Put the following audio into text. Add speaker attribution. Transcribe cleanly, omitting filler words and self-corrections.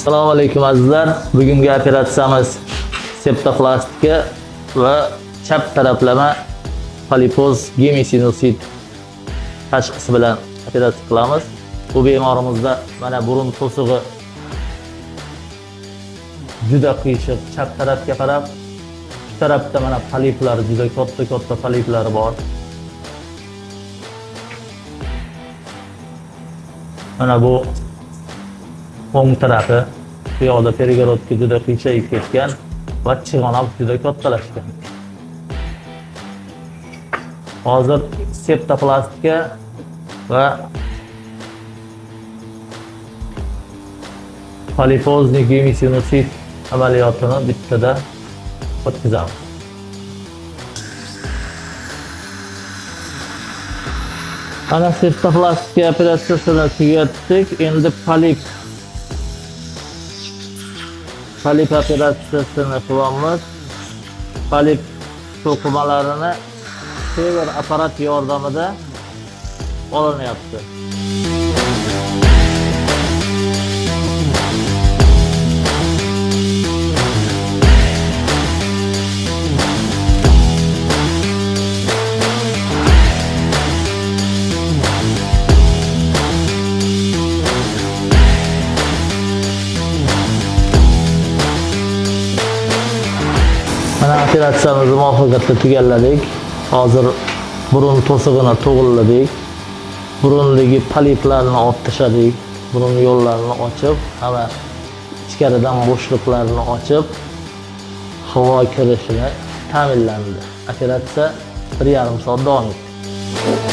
Speaker 1: Assalomu alaykum azizlar. Bugungi operatsiyamiz septoplastika va chap taraflama polipoz gemisinusit tashxisi bilan operatsiya qilamiz. Bu bemorimizda mana burun to'sig'i juda qiyshiq, chap tarafga qarab, shu tarafda mana poliplar, juda katta poliplar bor. Mana bu o'ng tarafi, bu yoqda perigorodga juda qiysayib ketgan va chig'anoq juda kattalashgan. Hozir septoplastika va polipozniy gemisinusit amaliyotini bittada o'tkazamiz. Ana septoplastika operatsiyasini tugatdik. Endi polip operatsiyasini qilamiz. Polip to'qimalarini sever aparat yordamida olinyapti. Mana operatsiyamizni muvaffaqiyatli tugalladik. Hozir burun to'sig'ini to'g'riladik. Burundagi poliplarni olib tashladik. Burun yo'llarini ochib, hamma ichkaridan bo'shliqlarni ochib, havo kirishini ta'minlandi. Operatsiya 1,5 soat davom etdi.